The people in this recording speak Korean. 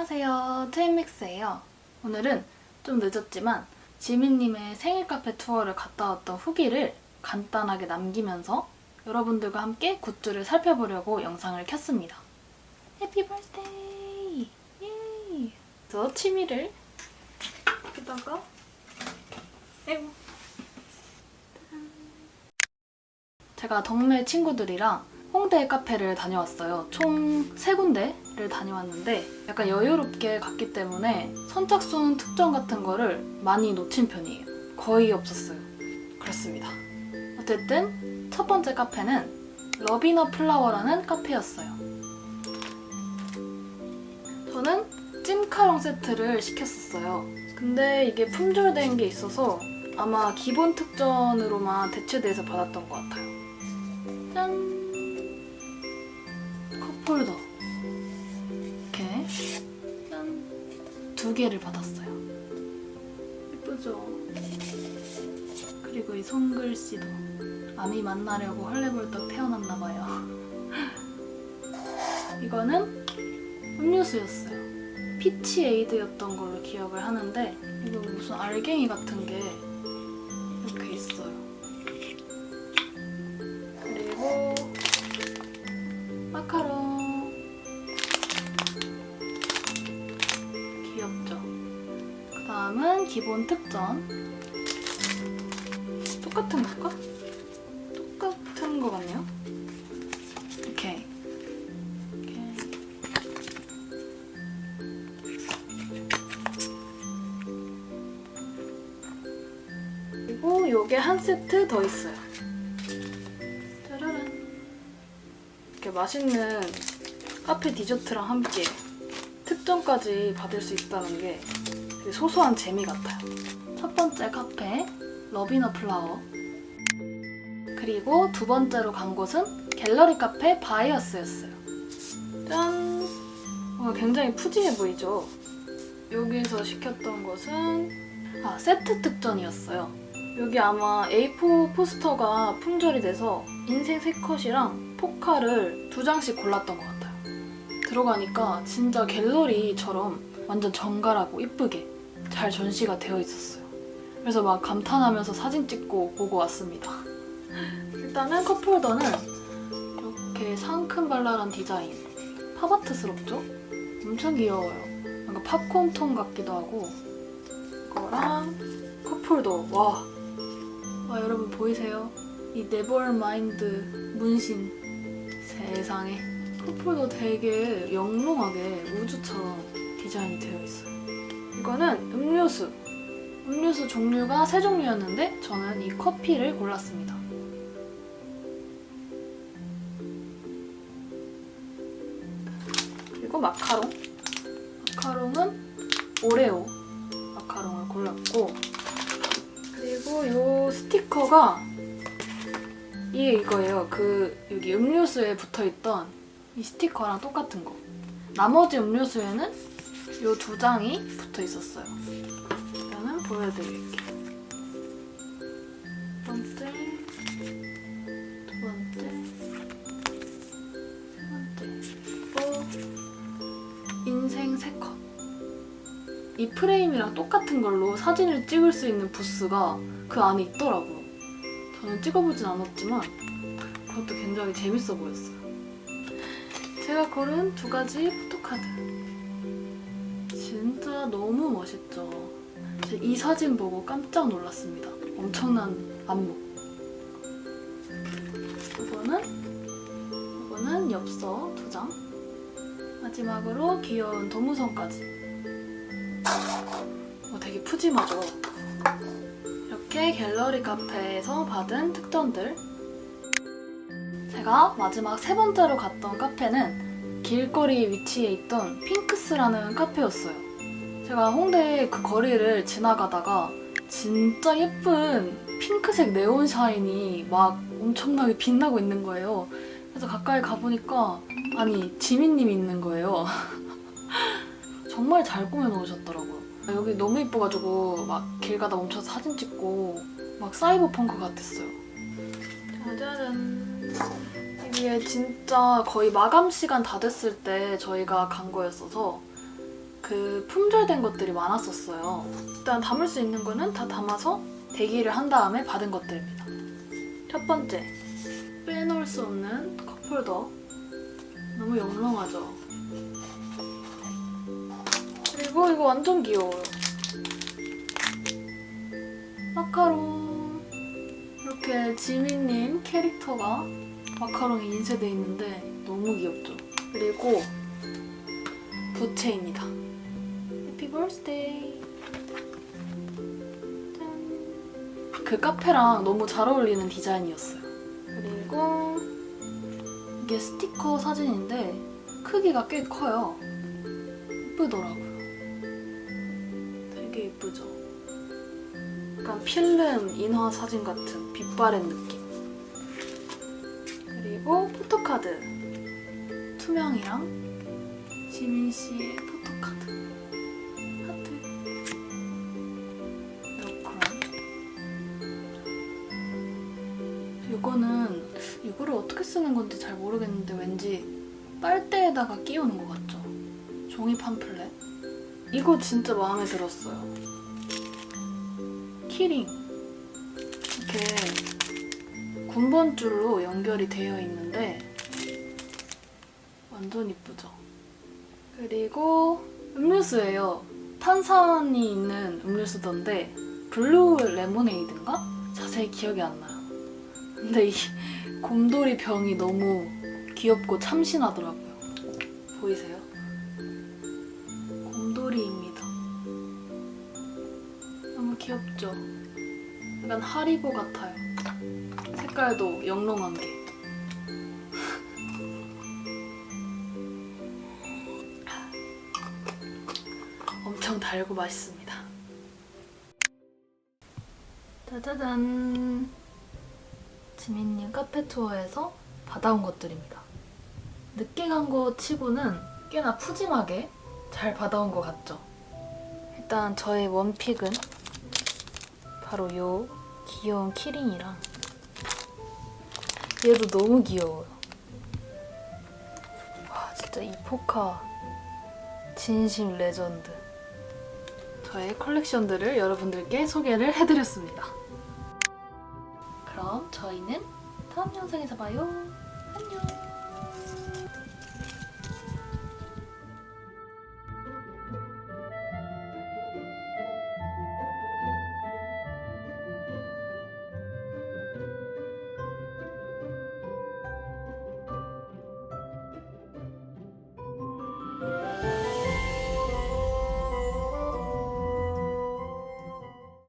안녕하세요, 트윈믹스예요. 오늘은 좀 늦었지만 지민님의 생일 카페 투어를 갔다 왔던 후기를 간단하게 남기면서 여러분들과 함께 굿즈를 살펴보려고 영상을 켰습니다. 해피 버스데이! 예! 그래서 취미를 여기다가 아이고 제가 동네 친구들이랑 홍대 카페를 다녀왔어요. 총 3군데를 다녀왔는데 약간 여유롭게 갔기 때문에 선착순 특전 같은 거를 많이 놓친 편이에요. 거의 없었어요. 그렇습니다. 어쨌든 첫 번째 카페는 러비너 플라워라는 카페였어요. 저는 찜카롱 세트를 시켰었어요. 근데 이게 품절된 게 있어서 아마 기본 특전으로만 대체돼서 받았던 것 같아요. 짠! 컵홀더 이렇게 짠! 2개를 받았어요. 예쁘죠? 그리고 이 손글씨도 아미 만나려고 헐레벌떡 태어났나봐요. 이거는 음료수였어요. 피치에이드였던 걸로 기억을 하는데 이거 무슨 알갱이 같은 게 이렇게 있어요. 그리고 마카롱 귀엽죠? 그 다음은 기본 특전 똑같은 걸까? 똑같은 거 같네요. 이렇게 그리고 요게 한 세트 더 있어요. 짜라란. 이렇게 맛있는 카페 디저트랑 함께 특전까지 받을 수 있다는 게 되게 소소한 재미 같아요. 첫 번째 카페 러비너 플라워, 그리고 두 번째로 간 곳은 갤러리 카페 바이어스였어요. 짠! 굉장히 푸짐해 보이죠? 여기서 시켰던 것은 세트 특전이었어요. 여기 아마 A4 포스터가 품절이 돼서 인생 3컷이랑 포카를 2장씩 골랐던 것 같아요. 들어가니까 진짜 갤러리처럼 완전 정갈하고 이쁘게 잘 전시가 되어 있었어요. 그래서 막 감탄하면서 사진 찍고 보고 왔습니다. 일단은 컵홀더는 이렇게 상큼발랄한 디자인, 팝아트스럽죠? 엄청 귀여워요. 뭔가 팝콘통 같기도 하고. 이거랑 컵홀더, 와 여러분 보이세요? 이 네버마인드 문신, 세상에. 컵홀더 되게 영롱하게 우주처럼 디자인이 되어 있어요. 이거는 음료수 종류가 3종류였는데 저는 이 커피를 골랐습니다. 그리고 마카롱은 오레오 마카롱을 골랐고, 그리고 요 스티커가 이거예요. 여기 음료수에 붙어있던 이 스티커랑 똑같은 거. 나머지 음료수에는 요 2장이 붙어있었어요. 일단은 보여드릴게요. 첫 번째, 두 번째, 세 번째, 그리고 인생 3컷. 이 프레임이랑 똑같은 걸로 사진을 찍을 수 있는 부스가 그 안에 있더라고요. 저는 찍어보진 않았지만 그것도 굉장히 재밌어 보였어요. 제가 고른 2가지 포토카드. 진짜 너무 멋있죠? 이 사진 보고 깜짝 놀랐습니다. 엄청난 안무. 이거는 엽서 2장. 마지막으로 귀여운 도무성까지. 되게 푸짐하죠? 이렇게 갤러리 카페에서 받은 특전들. 제가 마지막 3번째로 갔던 카페는 길거리에 위치해 있던 핑크스라는 카페였어요. 제가 홍대 그 거리를 지나가다가 진짜 예쁜 핑크색 네온샤인이 막 엄청나게 빛나고 있는 거예요. 그래서 가까이 가보니까 아니 지민님이 있는 거예요. 정말 잘 꾸며놓으셨더라고요. 여기 너무 예뻐가지고 막 길 가다 멈춰서 사진 찍고 막 사이버펑크 같았어요. 짜자잔. 이게 진짜 거의 마감 시간 다 됐을 때 저희가 간 거였어서 그 품절된 것들이 많았었어요. 일단 담을 수 있는 거는 다 담아서 대기를 한 다음에 받은 것들입니다. 첫 번째, 빼놓을 수 없는 컵홀더. 너무 영롱하죠? 그리고 이거 완전 귀여워요. 마카롱. 이렇게 지민님 캐릭터가 마카롱에 인쇄되어 있는데 너무 귀엽죠? 그리고 부채입니다. 해피 버스데이. 짠. 그 카페랑 너무 잘 어울리는 디자인이었어요. 그리고 이게 스티커 사진인데 크기가 꽤 커요. 예쁘더라고요. 되게 예쁘죠? 약간 필름 인화 사진 같은 빛바랜 느낌. 그리고 포토카드. 투명이랑 지민 씨의 포토카드. 하트. 이거는 이거를 어떻게 쓰는 건지 잘 모르겠는데 왠지 빨대에다가 끼우는 것 같죠? 종이 팜플렛. 이거 진짜 마음에 들었어요. 키링. 이렇게 군번줄로 연결이 되어 있는데 완전 이쁘죠? 그리고 음료수예요. 탄산이 있는 음료수던데 블루 레모네이드인가? 자세히 기억이 안 나요. 근데 이 곰돌이 병이 너무 귀엽고 참신하더라고요. 보이세요? 곰돌이입니다. 너무 귀엽죠? 약간 하리보 같아요. 색깔도 영롱한 게. 엄청 달고 맛있습니다. 짜자잔! 지민님 카페 투어에서 받아온 것들입니다. 늦게 간 거 치고는 꽤나 푸짐하게 잘 받아온 것 같죠? 일단 저의 원픽은 바로 요 귀여운 키링이랑 얘도 너무 귀여워요. 와 진짜 이 포카 진심 레전드. 저의 컬렉션들을 여러분들께 소개를 해드렸습니다. 그럼 저희는 다음 영상에서 봐요. 안녕.